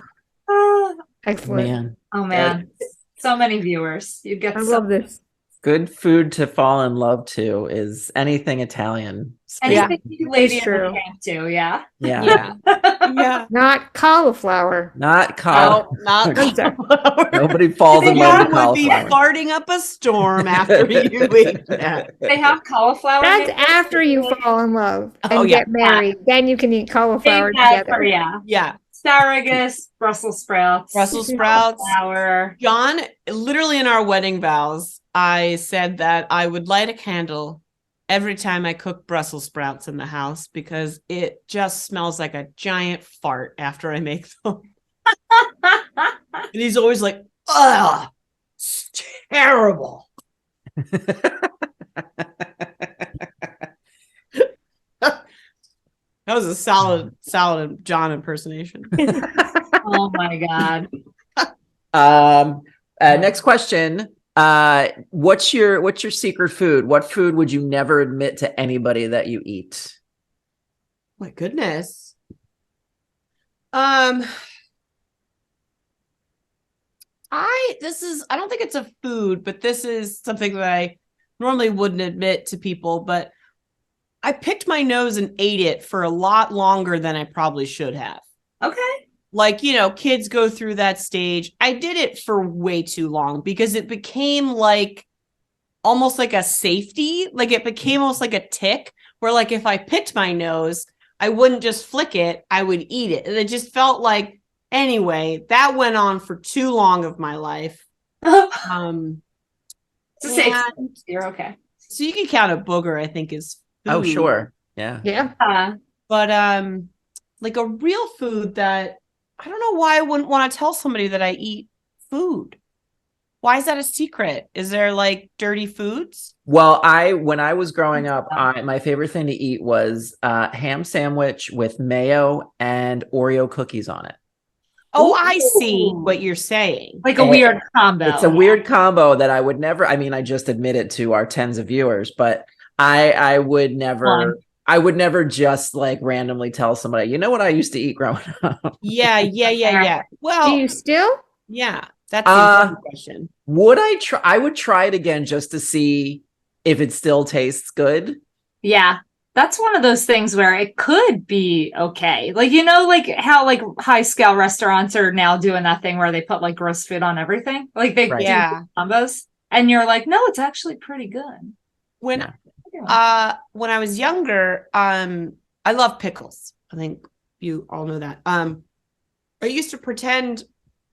Excellent. Man. Oh man. So many viewers. You get I love this. Good food to fall in love to is anything Italian. anything you lady in true. the camp to, yeah. Yeah. Yeah. Not cauliflower. Not cauliflower. Not I'm sorry. Nobody falls in love with That would be cauliflower. farting up a storm after you eat that. They have cauliflower. That's in it. after you fall in love and Oh, yeah. get married. Then you can eat cauliflower Save that together. for, yeah. Yeah. Asparagus, Brussels sprouts. Brussels sprouts. Flour. John, literally in our wedding vows, I said that I would light a candle every time I cook Brussels sprouts in the house because it just smells like a giant fart after I make them. And he's always like, ugh, it's terrible. That was a solid John impersonation. Oh my God. Next question. What's your secret food? What food would you never admit to anybody that you eat? My goodness. I don't think it's a food, but this is something that I normally wouldn't admit to people, but I picked my nose and ate it for a lot longer than I probably should have. Okay. Like, you know, kids go through that stage. I did it for way too long because it became like almost like a safety. Like it became almost like a tick where like if I picked my nose, I wouldn't just flick it, I would eat it. And it just felt like, anyway, that went on for too long of my life. It's a safe. And You're okay. so you can count a booger, I think, is food. Oh, sure. Yeah. Yeah. But like a real food that I don't know why I wouldn't want to tell somebody that I eat food. Why is that a secret? Is there like dirty foods? Well, when I was growing up, my favorite thing to eat was ham sandwich with mayo and Oreo cookies on it. Oh, I see what you're saying. Like a weird combo. It's a weird combo that I would never, I mean, I just admit it to our tens of viewers, but I would never, just like randomly tell somebody, you know what I used to eat growing up? Yeah. Well, Do you still? yeah, that's the important question. Would I try? I would try it again just to see if it still tastes good. Yeah. That's one of those things where it could be okay. Like, you know, like how like high scale restaurants are now doing that thing where they put like gross food on everything. Like they Right. do Yeah. combos. And you're like, no, it's actually pretty good. When I was younger, I love pickles. I think you all know that. I used to pretend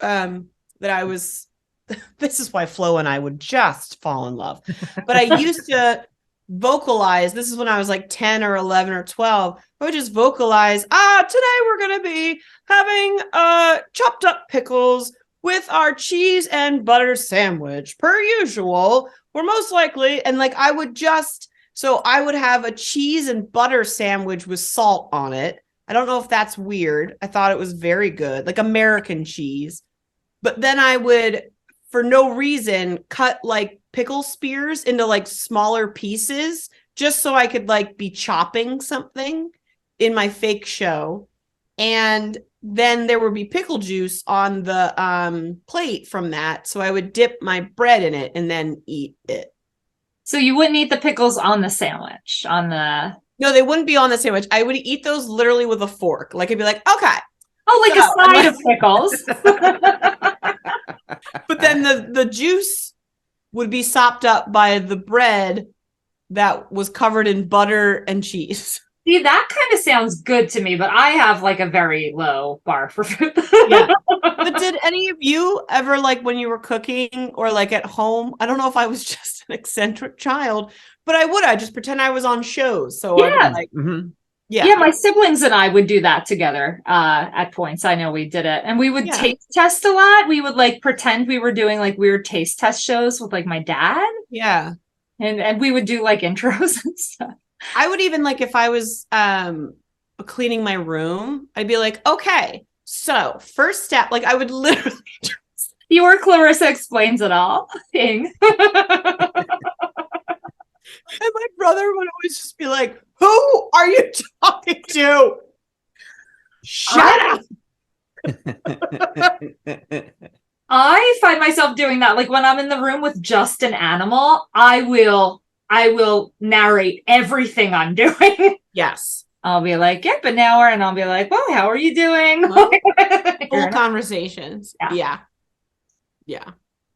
that I was this is why Flo and I would just fall in love. But I used to vocalize. This is when I was like 10 or 11 or 12. I would just vocalize, today we're going to be having chopped up pickles with our cheese and butter sandwich. Per usual, we're most likely, and like I would have a cheese and butter sandwich with salt on it. I don't know if that's weird. I thought it was very good, like American cheese. But then I would, for no reason, cut like pickle spears into like smaller pieces just so I could like be chopping something in my fake show. And then there would be pickle juice on the plate from that. So I would dip my bread in it and then eat it. So you wouldn't eat the pickles on the sandwich, No, they wouldn't be on the sandwich. I would eat those literally with a fork. Like I'd be like, okay. Oh, like a side of pickles. But then the juice would be sopped up by the bread that was covered in butter and cheese. See, that kind of sounds good to me, but I have like a very low bar for food. Yeah. But did any of you ever, like when you were cooking or like at home, I don't know if I was just an eccentric child, but I just pretend I was on shows. So Yeah. I would like, Yeah, my siblings and I would do that together at points. I know we did it. And we would taste test a lot. We would like pretend we were doing like weird taste test shows with like my dad. Yeah. And we would do like intros and stuff. I would even like if I was cleaning my room, I'd be like, okay, so first step, like I would literally Your Clarissa Explains It All thing. And my brother would always just be like, who are you talking to? Shut up. I find myself doing that. Like when I'm in the room with just an animal, I will narrate everything I'm doing. Yes. I'll be like, yep, an hour. And I'll be like, well, how are you doing? Full conversations. Yeah.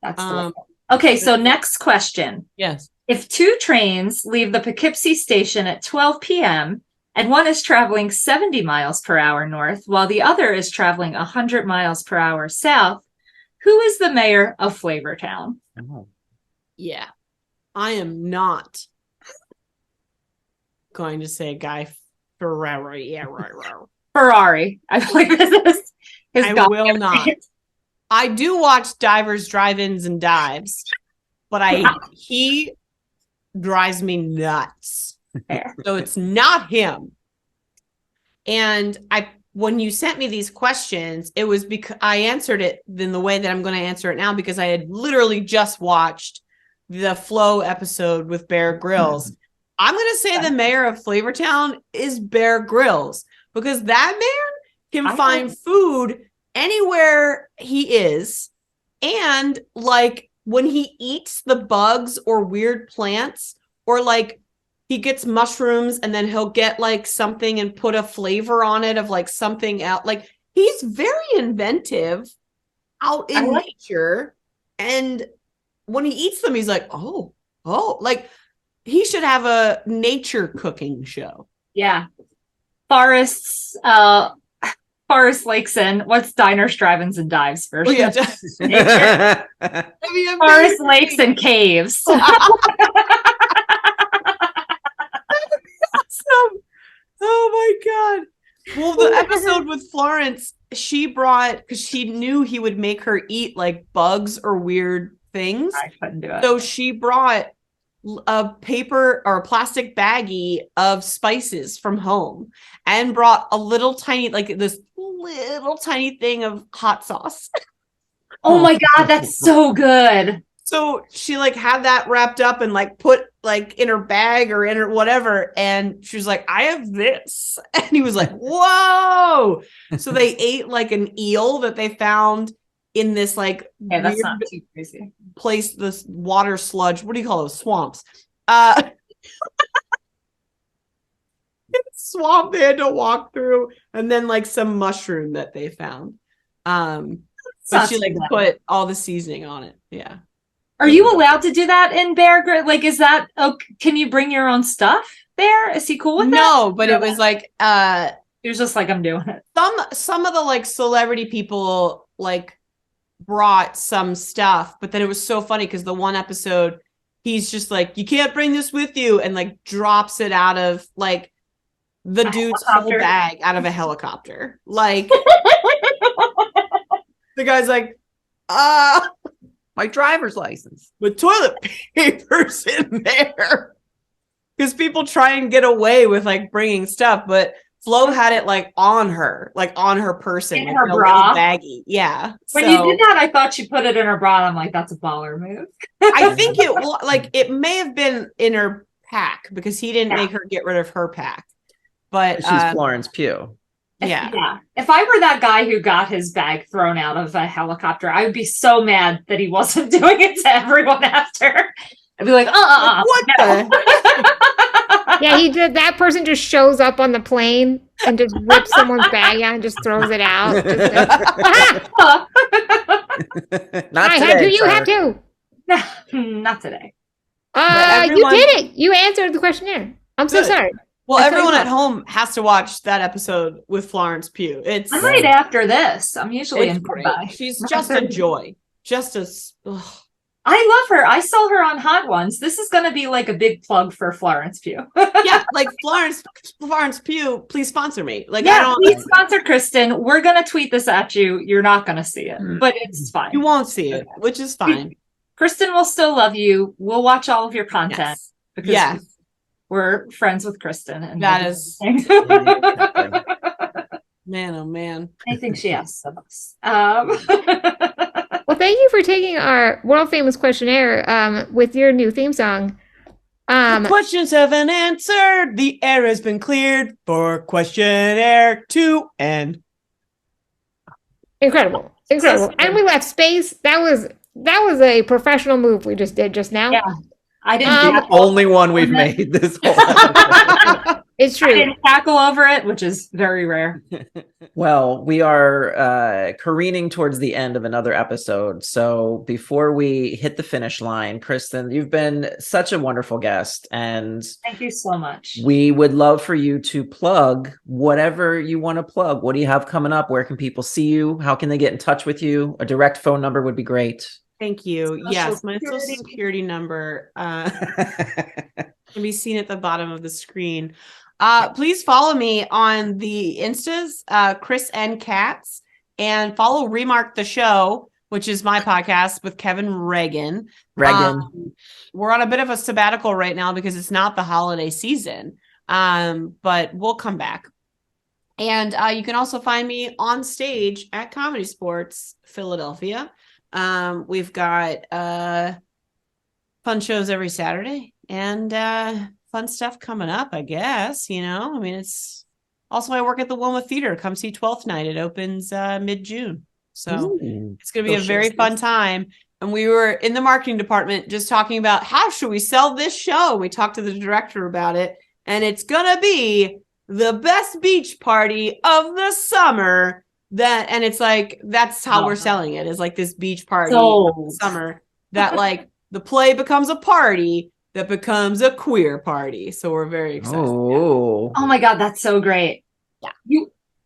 That's okay. So next question. Yes. If two trains leave the Poughkeepsie station at 12 p.m. and one is traveling 70 miles per hour north while the other is traveling 100 miles per hour south, who is the mayor of Flavortown? Oh. Yeah. I am not going to say Guy Ferrari. Yeah, right. Ferrari. I feel like this is I will not. I do watch Divers, Drive-Ins, and Dives, but he drives me nuts. So it's not him. And when you sent me these questions, it was because I answered it in the way that I'm going to answer it now because I had literally just watched the Flow episode with Bear Grylls. I'm going to say the mayor of Flavortown is Bear Grylls because that man can find food anywhere he is. And like when he eats the bugs or weird plants or like he gets mushrooms and then he'll get like something and put a flavor on it of like something else. Like he's very inventive out in nature. And when he eats them, he's like, oh, like he should have a nature cooking show. Yeah. Forest Lakes and what's Diners, Drive-Ins, and Dives version? Oh, yeah. Forest Lakes and Caves. Awesome. Oh my God. Well, the episode with Florence, she brought, because she knew he would make her eat like bugs or weird things. I couldn't do it. So she brought a paper or a plastic baggie of spices from home and brought a little tiny, like this little tiny thing of hot sauce. Oh my God, that's so good. So she like had that wrapped up and like put like in her bag or in her whatever. And she was like, I have this. And he was like, whoa. So they ate like an eel that they found in this like that's not too crazy place, this water sludge. What do you call those? Swamps. Swamp they had to walk through, and then like some mushroom that they found. But she like put all the seasoning on it. Yeah. Are you allowed to do that in Bear Grylls? Like, is that can you bring your own stuff there? Is he cool with that? No, but it was like he was just like, I'm doing it. Some of the like celebrity people like brought some stuff, but then it was so funny because the one episode he's just like, you can't bring this with you, and like drops it out of like the dude's whole bag out of a helicopter. Like the guy's like, My driver's license. with toilet papers in there. Because people try and get away with like bringing stuff, but Flo had it like on her person. In like, her a bra? little baggie. Yeah. When So, you did that, I thought she put it in her bra. And I'm like, that's a baller move. I think it may have been in her pack because he didn't make her get rid of her pack. But She's Florence Pugh. Yeah. If I were that guy who got his bag thrown out of a helicopter, I would be so mad that he wasn't doing it to everyone after. I'd be like, what the? Yeah, he did. That person just shows up on the plane and just rips someone's bag out and just throws it out. Just Not I today, had to. You sir. had to. Not today. You did it. You answered the questionnaire. I'm so Good. sorry. Well, That's everyone what I at home has to watch that episode with Florence Pugh. It's I might after this. I'm usually it's in great. Mumbai. She's just a joy. Just as I love her. I saw her on Hot Ones. This is going to be like a big plug for Florence Pugh. yeah, like Florence Pugh, please sponsor me. Like I Yeah, don't. please sponsor Kristin. We're going to tweet this at you. You're not going to see it, but it's fine. You won't see it, which is fine. Kristin will still love you. We'll watch all of your content. Yes. Because Yeah. we're friends with Kristin. And That we'll do is- everything. Man, oh man. Anything she asks of us. Well, thank you for taking our world famous questionnaire with your new theme song. Questions have been answered. The air has been cleared for questionnaire to end. Incredible. And we left space. That was a professional move we just did just now. Yeah. I didn't do The only one we've made this whole episode. It's I true. didn't tackle over it, which is very rare. Well, we are careening towards the end of another episode. So before we hit the finish line, Kristin, you've been such a wonderful guest, and Thank you so much. we would love for you to plug whatever you want to plug. What do you have coming up? Where can people see you? How can they get in touch with you? A direct phone number would be great. Thank you. Social Yes, my Security. social security number can be seen at the bottom of the screen. Please follow me on the Instas, Chris N. Katz, and follow Remark the Show, which is my podcast with Kevin Regan. We're on a bit of a sabbatical right now because it's not the holiday season, but we'll come back. And you can also find me on stage at ComedySportz Philadelphia. We've got fun shows every Saturday and fun stuff coming up, I guess. I mean, it's also I work at the Wilma Theater. Come see 12th Night. It opens mid-June. So it's going to be a very fun time. And we were in the marketing department just talking about how should we sell this show. We talked to the director about it, and it's going to be the best beach party of the summer. And it's like, that's how we're selling it, is like this beach party of the summer that like the play becomes a party that becomes a queer party. So we're very excited. Oh my God, that's so great. Yeah.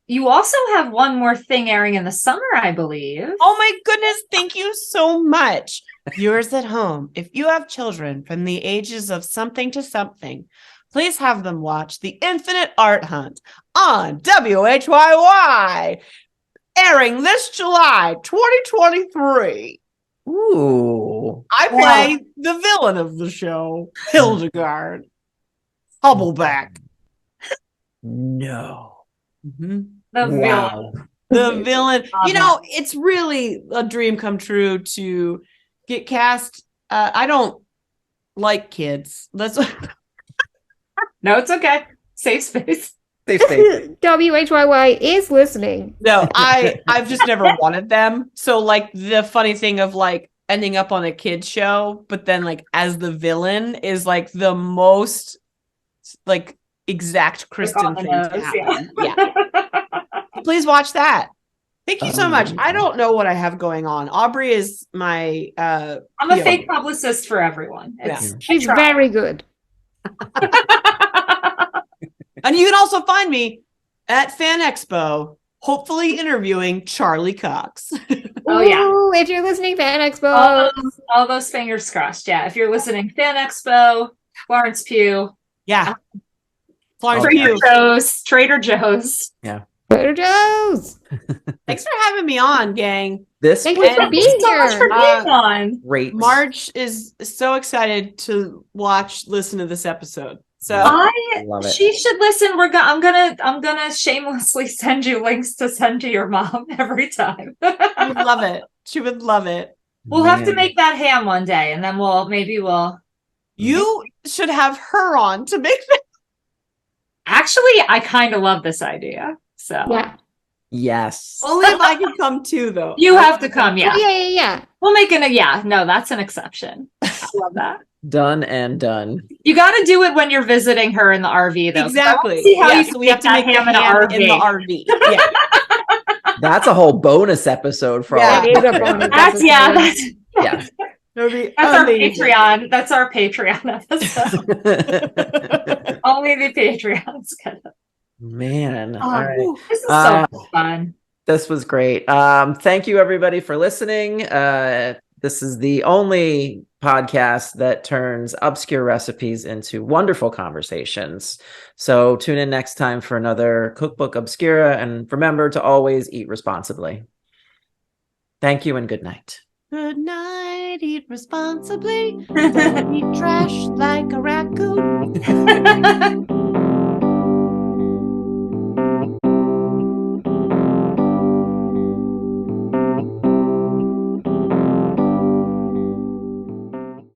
You also have one more thing airing in the summer, I believe. Oh my goodness, thank you so much. Viewers at home, if you have children from the ages of something to something, please have them watch The Infinite Art Hunt on WHYY, airing this July 2023. Ooh. I play the villain of the show, Hildegard Hubbleback. No. Mm-hmm. The Wow. The villain. It's really a dream come true to get cast. I don't like kids. That's No, it's okay. Safe space. Safe space. WHYY is listening. No, I've just never wanted them. So like the funny thing of like ending up on a kids show, but then like as the villain is like the most like exact Kristin thing to happen. Yeah. Please watch that. Thank you so much. I don't know what I have going on. Aubrey is my I'm a fake publicist for everyone. She's very good. And you can also find me at Fan Expo hopefully interviewing Charlie Cox. Oh, yeah. Ooh, if you're listening, Fan Expo. All those fingers crossed. Yeah. If you're listening, Fan Expo, Florence Pugh. Yeah. Florence Trader Pugh. Joe's. Trader Joe's. Trader Joe's. Thanks for having me on, gang. This Thank you for Thank being you so much here. for being on. great. Marge is so excited to listen to this episode. So Love it. She should listen. I'm gonna shamelessly send you links to send to your mom every time. she would love it. She would love it. We'll have to Man. make that ham one day, and then we'll. You should have her on to make that. Actually, I kind of love this idea. So Yeah. Yes. Only if I can come too, though. you have to come. Yeah, Yeah. we'll make it yeah. No, that's an exception. I love that. Done and done. You got to do it when you're visiting her in the RV, though. Exactly. See how Yeah, you so can we have to make the ham in ham in the RV. RV. Yeah. That's a whole bonus episode for Yeah. all. It is a bonus That's episode. Yeah. That would be That's amazing. our Patreon. That's our Patreon episode. Only the Patreons get it. Man. Oh, All right. This is so much fun. This was great. Thank you everybody for listening. This is the only podcast that turns obscure recipes into wonderful conversations. So tune in next time for another Cookbook Obscura, and remember to always eat responsibly. Thank you and good night. Good night, eat responsibly. Don't eat trash like a raccoon.